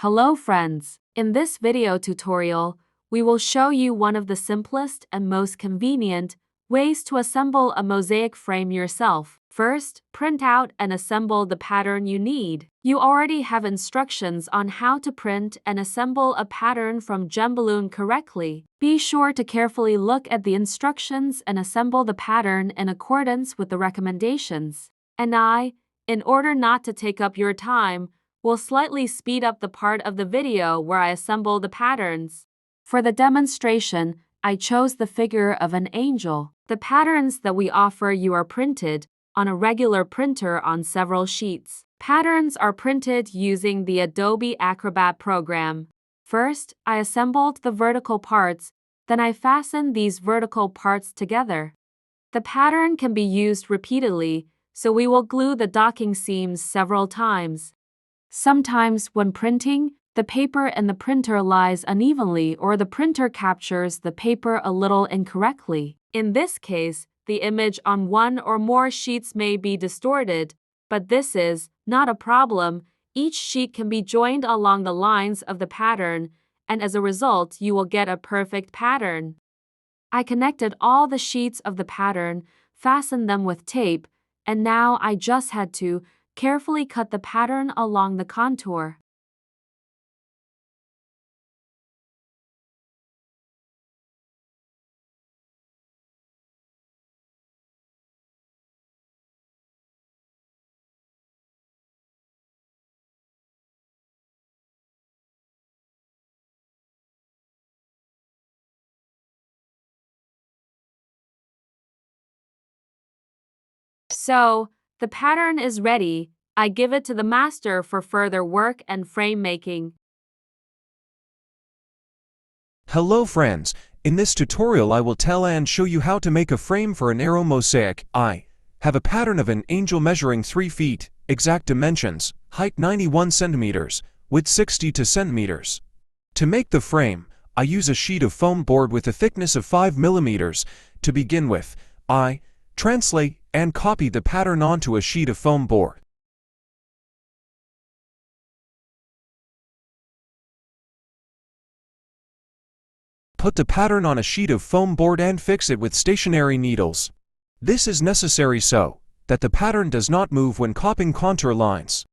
Hello friends! In this video tutorial, we will show you one of the simplest and most convenient ways to assemble a mosaic frame yourself. First, print out and assemble the pattern you need. You already have instructions on how to print and assemble a pattern from gem balloon correctly. Be sure to carefully look at the instructions and assemble the pattern in accordance with the recommendations. And in order not to take up your time, will slightly speed up the part of the video where I assemble the patterns. For the demonstration, I chose the figure of an angel. The patterns that we offer you are printed on a regular printer on several sheets. Patterns are printed using the Adobe Acrobat program. First, I assembled the vertical parts, then I fastened these vertical parts together. The pattern can be used repeatedly, so we will glue the docking seams several times. Sometimes, when printing, the paper in the printer lies unevenly or the printer captures the paper a little incorrectly. In this case, the image on one or more sheets may be distorted, but this is not a problem. Each sheet can be joined along the lines of the pattern, and as a result, you will get a perfect pattern. I connected all the sheets of the pattern, fastened them with tape, and now I just had to carefully cut the pattern along the contour. So, the pattern is ready. I give it to the master for further work and frame making. Hello friends, in this tutorial I will tell and show you how to make a frame for an arrow mosaic. I have a pattern of an angel measuring 3 feet, exact dimensions, height 91 centimeters, width 62 centimeters. To make the frame, I use a sheet of foam board with a thickness of 5 millimeters. To begin with, I translate and copy the pattern onto a sheet of foam board. Put the pattern on a sheet of foam board and fix it with stationary needles. This is necessary so that the pattern does not move when copying contour lines.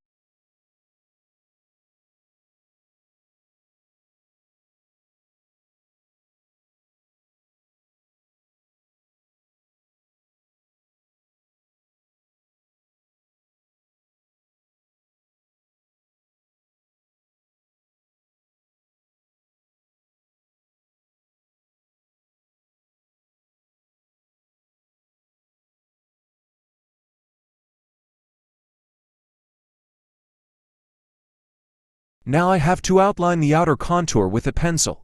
Now I have to outline the outer contour with a pencil.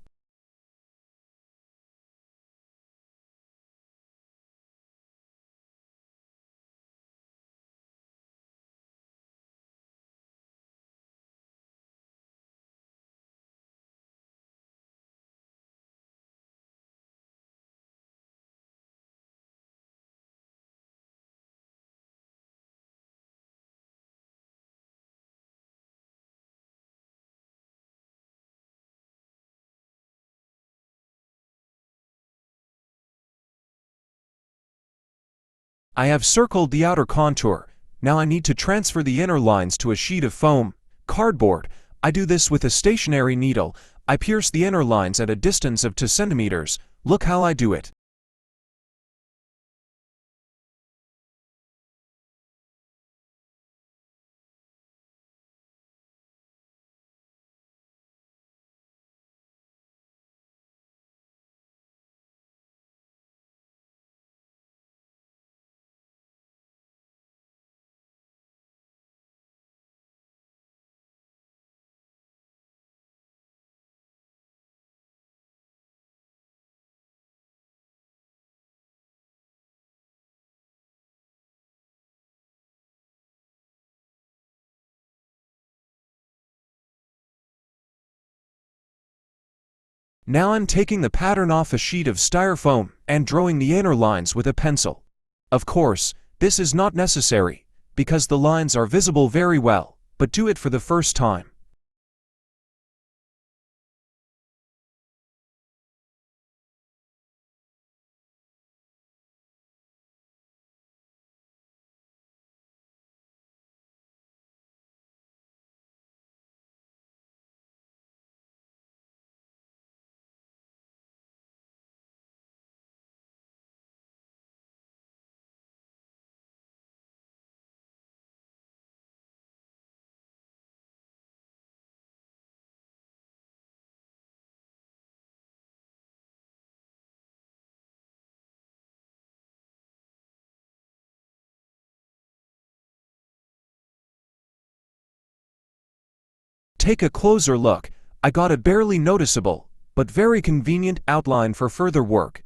I have circled the outer contour. Now I need to transfer the inner lines to a sheet of foam cardboard. I do this with a stationary needle. I pierce the inner lines at a distance of 2 centimeters. Look how I do it. Now I'm taking the pattern off a sheet of styrofoam and drawing the inner lines with a pencil. Of course, this is not necessary, because the lines are visible very well, but do it for the first time. Take a closer look. I got a barely noticeable, but very convenient outline for further work.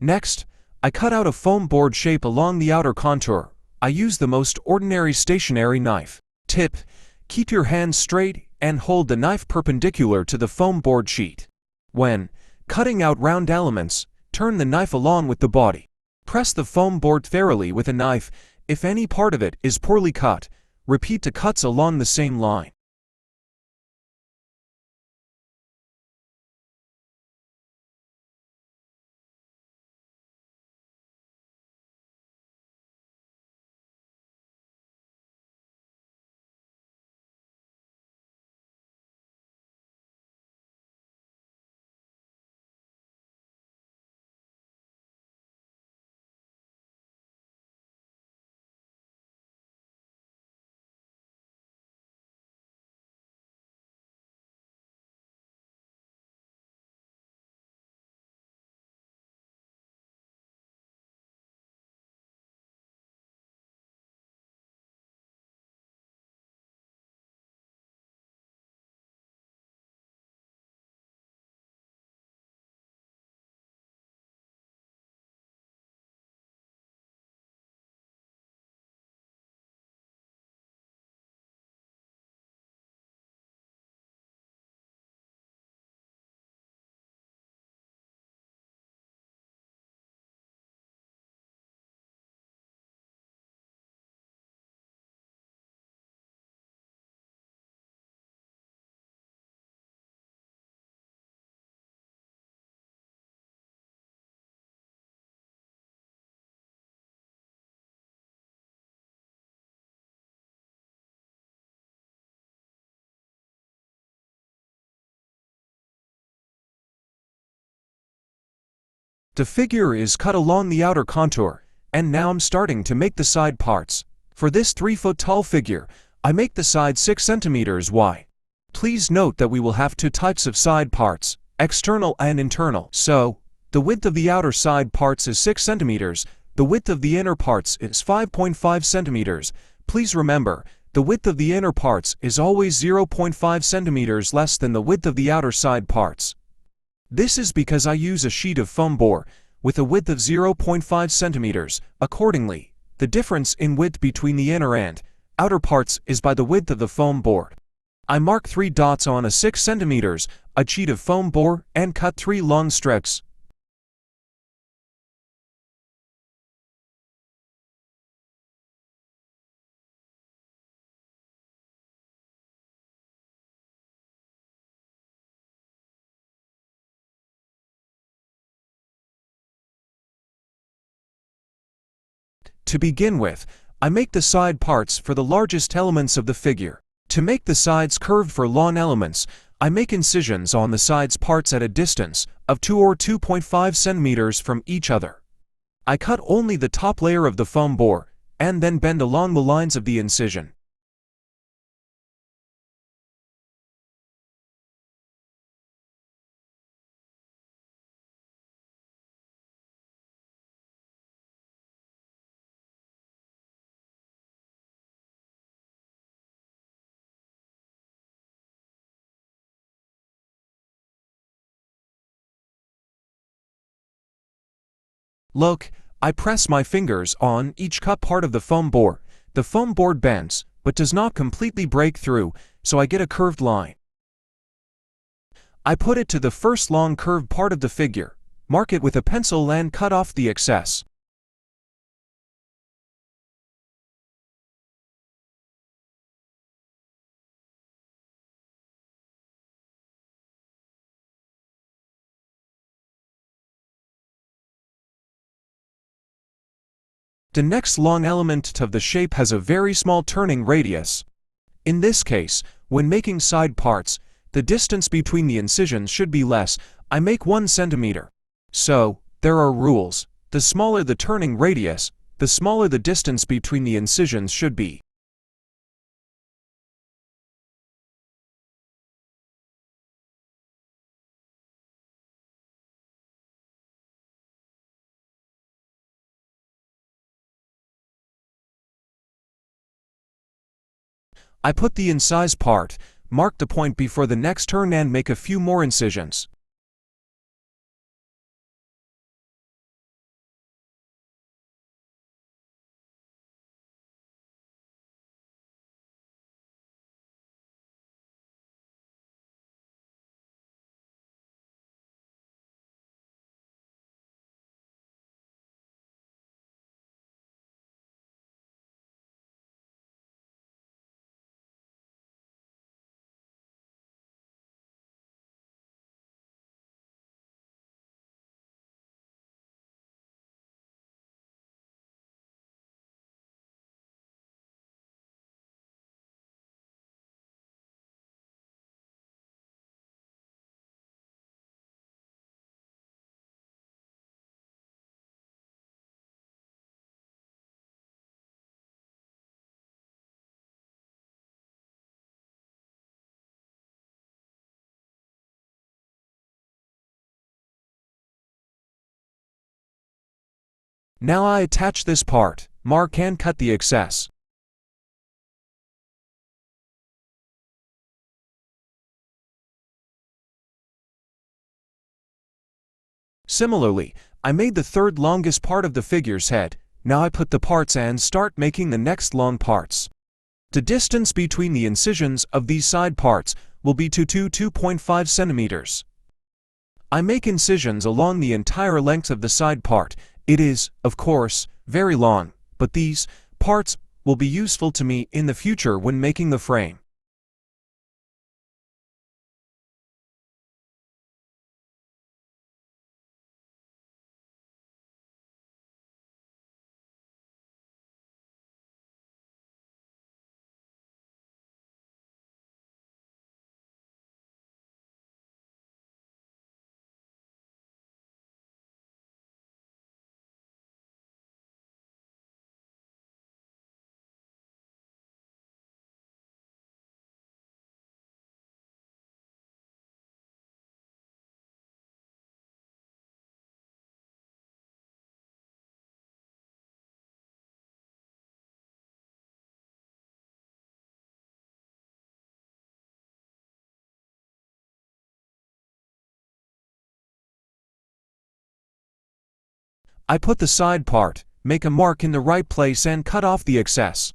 Next, I cut out a foam board shape along the outer contour. I use the most ordinary stationary knife. Tip: keep your hands straight and hold the knife perpendicular to the foam board sheet. When cutting out round elements, turn the knife along with the body. Press the foam board thoroughly with a knife. If any part of it is poorly cut, repeat the cuts along the same line. The figure is cut along the outer contour, and now I'm starting to make the side parts. For this 3-foot tall figure, I make the side 6 centimeters wide. Please note that we will have two types of side parts, external and internal. So, the width of the outer side parts is 6 centimeters, the width of the inner parts is 5.5 centimeters. Please remember, the width of the inner parts is always 0.5 centimeters less than the width of the outer side parts. This is because I use a sheet of foam board with a width of 0.5 centimeters. Accordingly, the difference in width between the inner and outer parts is by the width of the foam board. I mark 3 dots on a 6 centimeters a sheet of foam board and cut 3 long strips. To begin with, I make the side parts for the largest elements of the figure. To make the sides curved for long elements, I make incisions on the sides parts at a distance of 2 or 2.5 centimeters from each other. I cut only the top layer of the foam board, and then bend along the lines of the incision. Look, I press my fingers on each cut part of the foam board. The foam board bends, but does not completely break through, so I get a curved line. I put it to the first long curved part of the figure, mark it with a pencil and cut off the excess. The next long element of the shape has a very small turning radius. In this case, when making side parts, the distance between the incisions should be less. I make 1 centimeter. So, there are rules. The smaller the turning radius, the smaller the distance between the incisions should be. I put the incised part, mark the point before the next turn and make a few more incisions. Now I attach this part, mark and cut the excess. Similarly, I made the third longest part of the figure's head. Now I put the parts and start making the next long parts. The distance between the incisions of these side parts will be 2.5 centimeters. I make incisions along the entire length of the side part. It is, of course, very long, but these parts will be useful to me in the future when making the frame. I put the side part, make a mark in the right place and cut off the excess.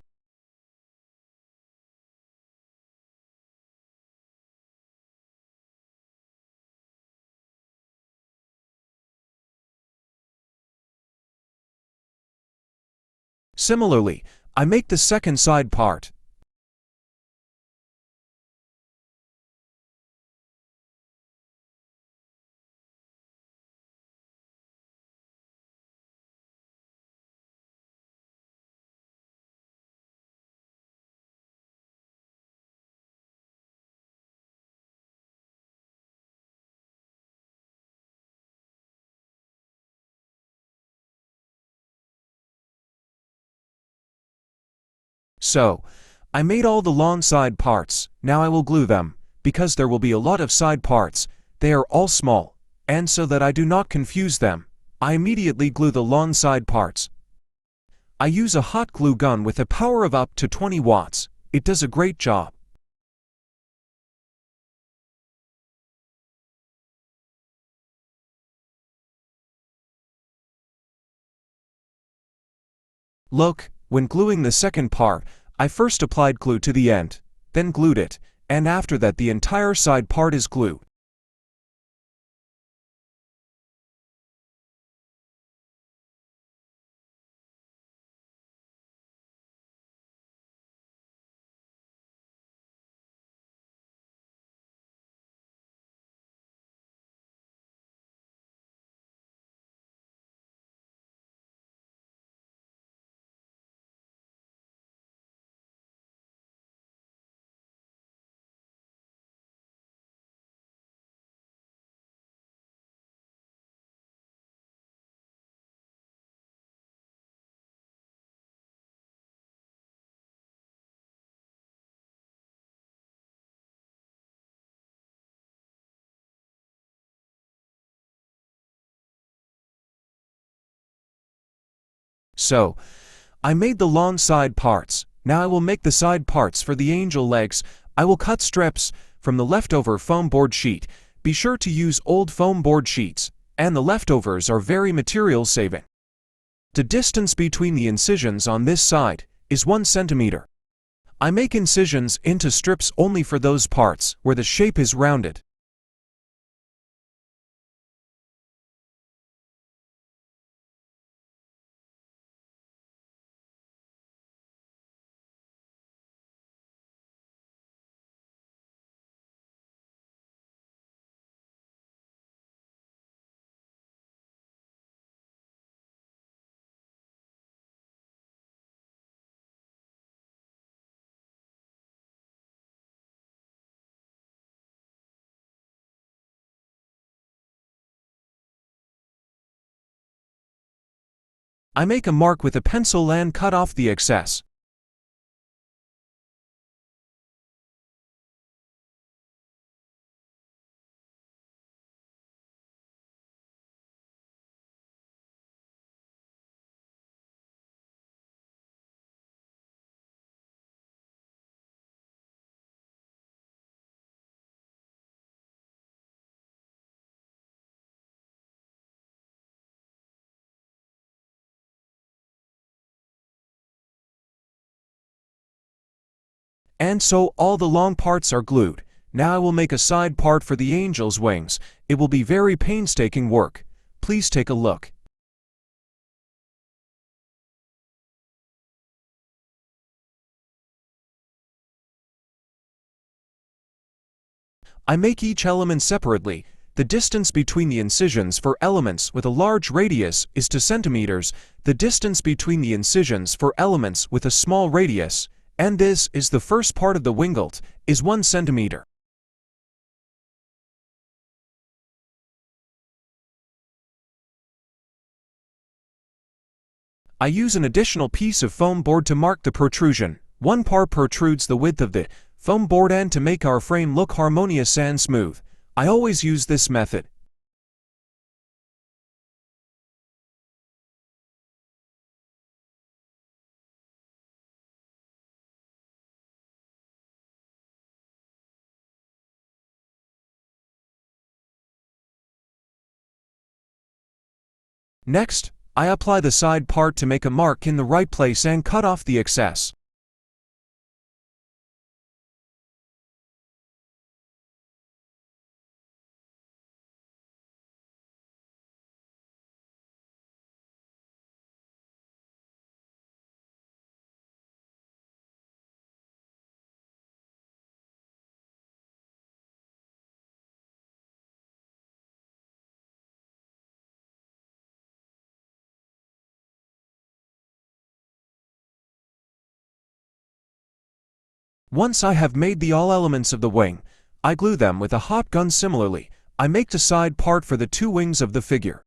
Similarly, I make the second side part. So, I made all the long side parts. Now I will glue them. Because there will be a lot of side parts, they are all small, and so that I do not confuse them, I immediately glue the long side parts. I use a hot glue gun with a power of up to 20 watts. It does a great job. Look, when gluing the second part, I first applied glue to the end, then glued it, and after that the entire side part is glued. So, I made the long side parts. Now I will make the side parts for the angel legs. I will cut strips from the leftover foam board sheet. Be sure to use old foam board sheets, and the leftovers are very material saving. The distance between the incisions on this side is 1 centimeter. I make incisions into strips only for those parts where the shape is rounded. I make a mark with a pencil and cut off the excess. And so all the long parts are glued. Now I will make a side part for the angel's wings. It will be very painstaking work. Please take a look. I make each element separately. The distance between the incisions for elements with a large radius is 2 centimeters. The distance between the incisions for elements with a small radius, and this is the first part of the winglet, is 1 centimeter. I use an additional piece of foam board to mark the protrusion. One part protrudes the width of the foam board and to make our frame look harmonious and smooth. I always use this method. Next, I apply the side part to make a mark in the right place and cut off the excess. Once I have made all elements of the wing, I glue them with a hot gun. Similarly, I make the side part for the 2 wings of the figure.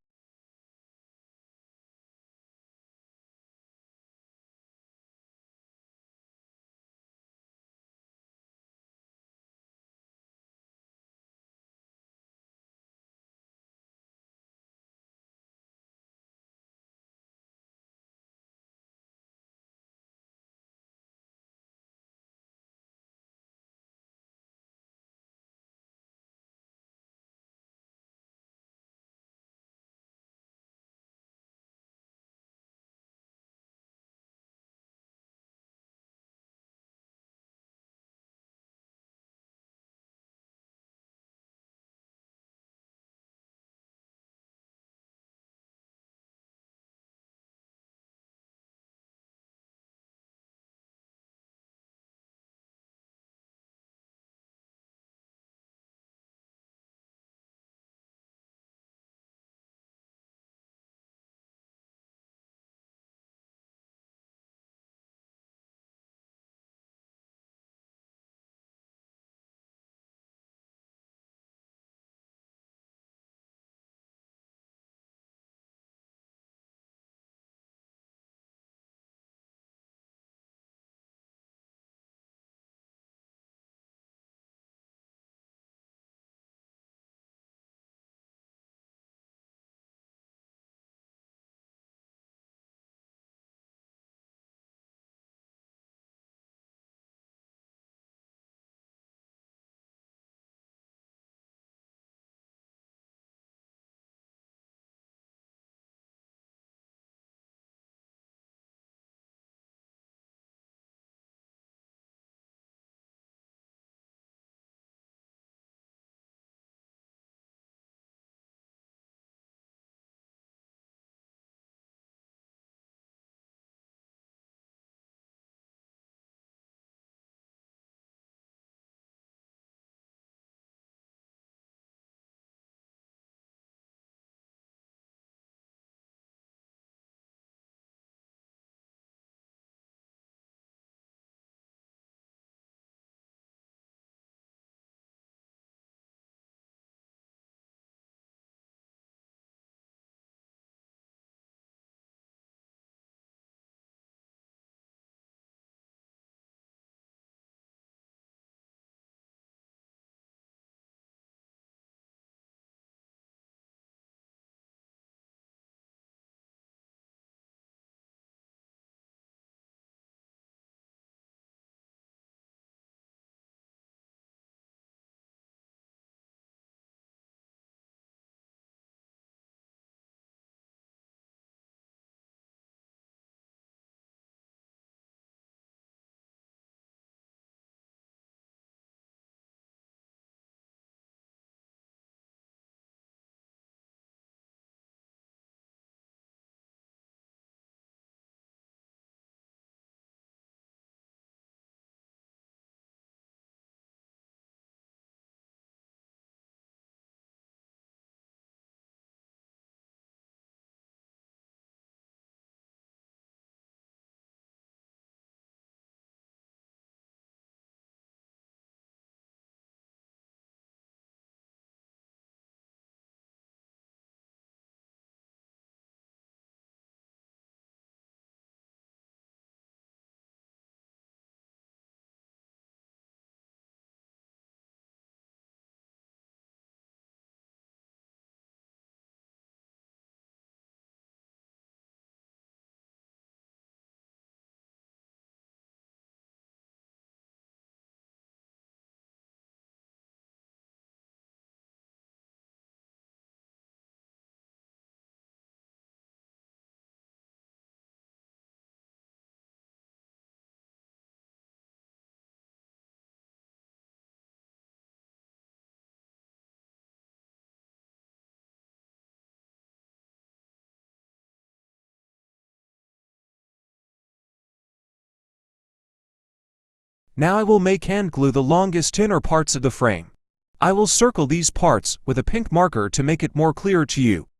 Now I will make hand glue the longest inner parts of the frame. I will circle these parts with a pink marker to make it more clear to you.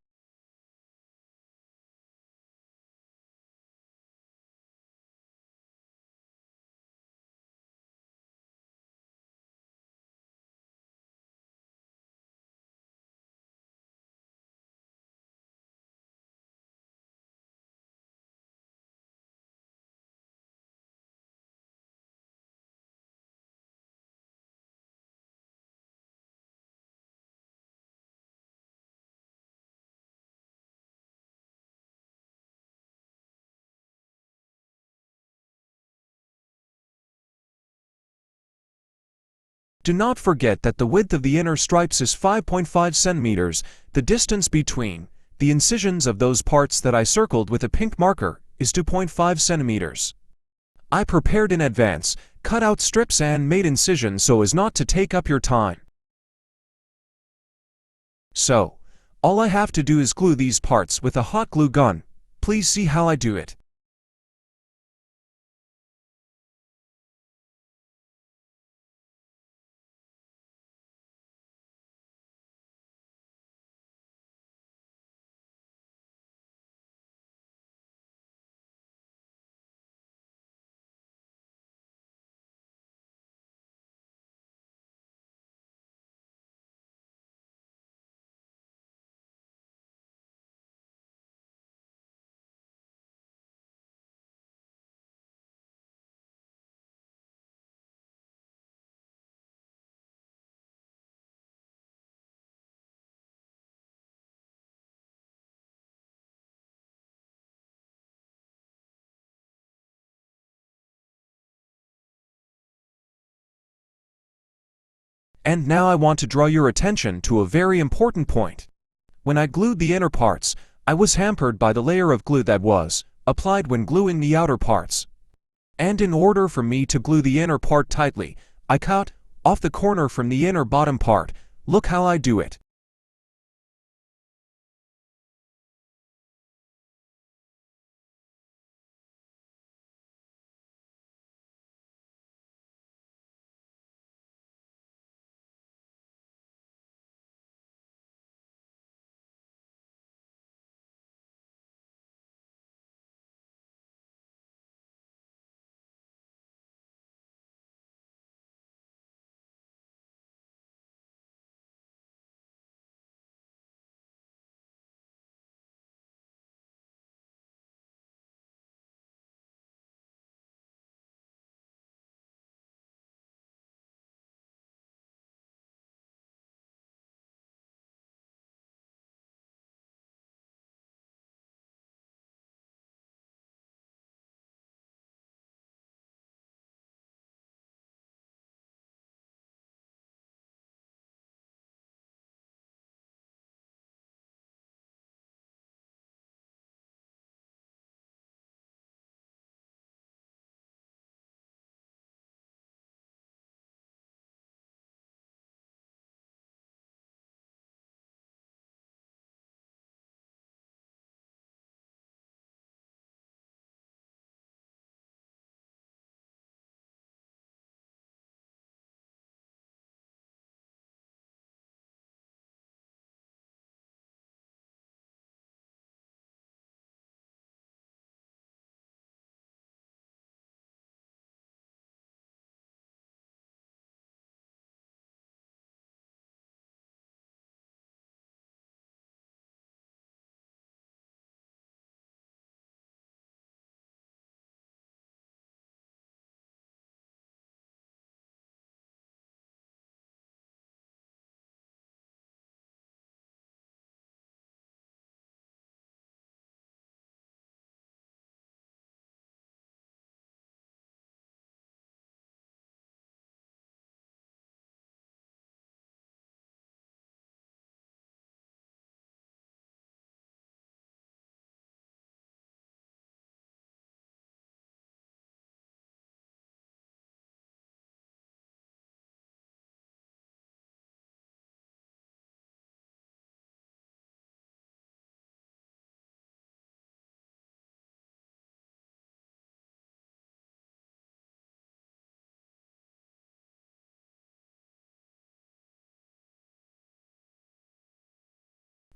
Do not forget that the width of the inner stripes is 5.5 centimeters. The distance between the incisions of those parts that I circled with a pink marker is 2.5 centimeters. I prepared in advance, cut out strips and made incisions so as not to take up your time. So, all I have to do is glue these parts with a hot glue gun. Please see how I do it. And now I want to draw your attention to a very important point. When I glued the inner parts, I was hampered by the layer of glue that was applied when gluing the outer parts. And in order for me to glue the inner part tightly, I cut off the corner from the inner bottom part. Look how I do it.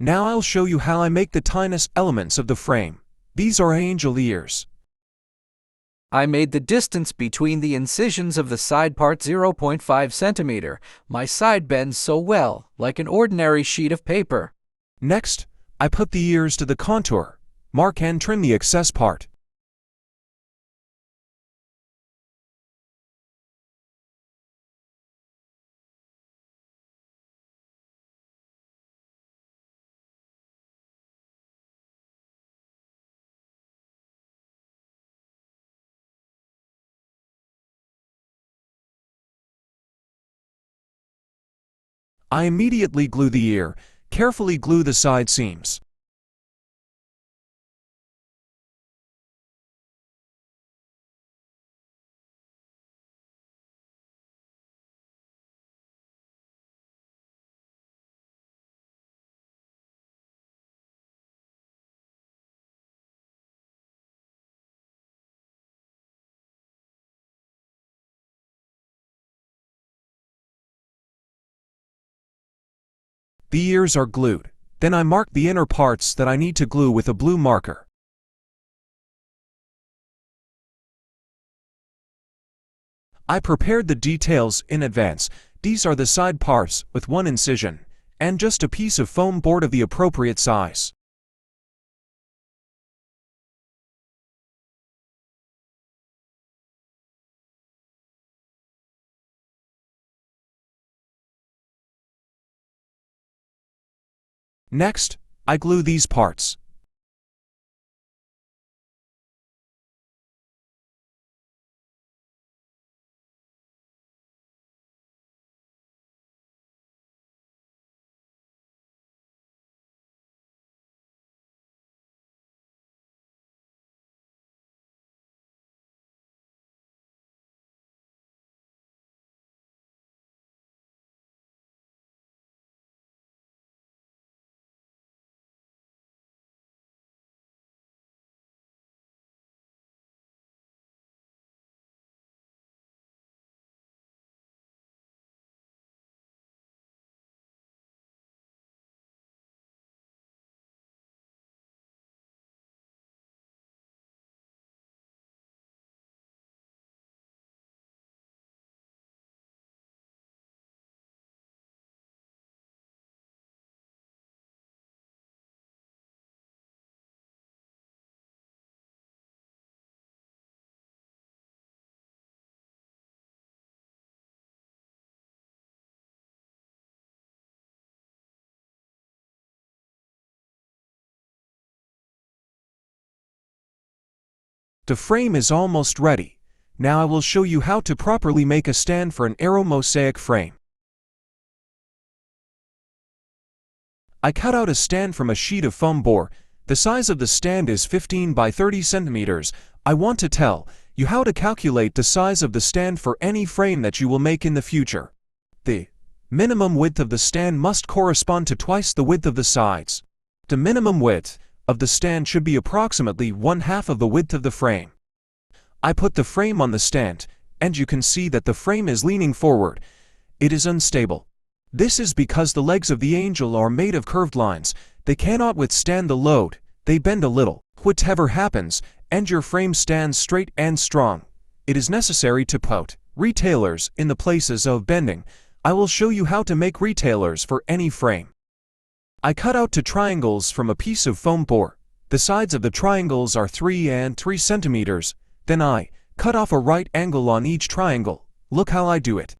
Now I'll show you how I make the tiniest elements of the frame. These are angel ears. I made the distance between the incisions of the side part 0.5 centimeter. My side bends so well, like an ordinary sheet of paper. Next, I put the ears to the contour. Mark and trim the excess part. I immediately glue the ear. Carefully glue the side seams. The ears are glued. Then I mark the inner parts that I need to glue with a blue marker. I prepared the details in advance. These are the side parts with one incision, and just a piece of foam board of the appropriate size. Next, I glue these parts. The frame is almost ready. Now I will show you how to properly make a stand for an aero mosaic frame. I cut out a stand from a sheet of foam board. The size of the stand is 15 by 30 centimeters. I want to tell you how to calculate the size of the stand for any frame that you will make in the future. The minimum width of the stand must correspond to twice the width of the sides. The minimum width of the stand should be approximately 1/2 of the width of the frame. I put the frame on the stand, and you can see that the frame is leaning forward. It is unstable. This is because the legs of the angel are made of curved lines. They cannot withstand the load. They bend a little. Whatever happens, and your frame stands straight and strong, it is necessary to put retailers in the places of bending. I will show you how to make retailers for any frame. I cut out two triangles from a piece of foam board. The sides of the triangles are 3 and 3 centimeters. Then I cut off a right angle on each triangle. Look how I do it.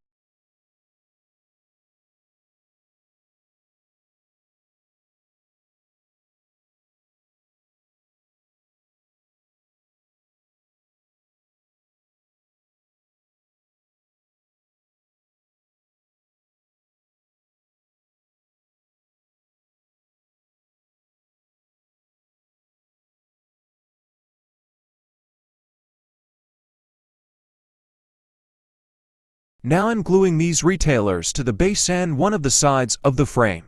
Now I'm gluing these retailers to the base and one of the sides of the frame.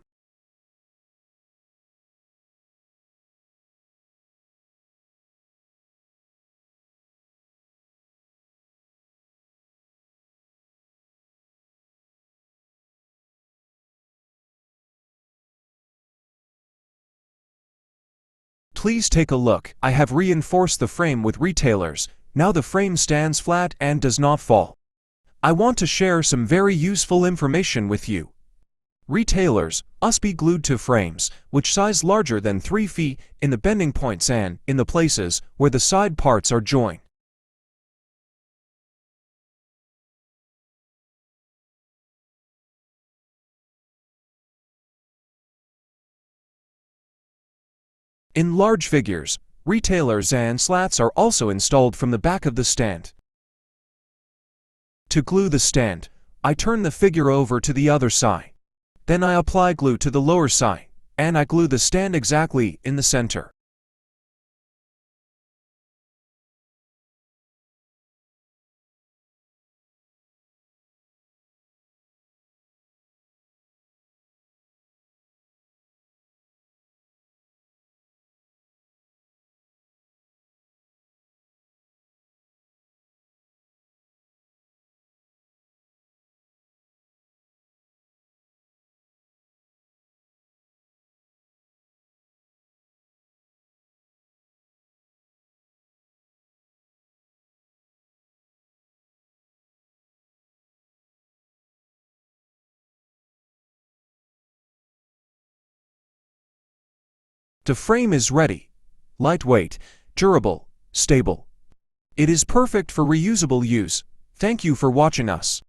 Please take a look. I have reinforced the frame with retailers. Now the frame stands flat and does not fall. I want to share some very useful information with you. Retailers must be glued to frames, which size larger than 3 feet, in the bending points and in the places where the side parts are joined. In large figures, retailers and slats are also installed from the back of the stand. To glue the stand, I turn the figure over to the other side. Then I apply glue to the lower side, and I glue the stand exactly in the center. The frame is ready. Lightweight, durable, stable. It is perfect for reusable use. Thank you for watching us.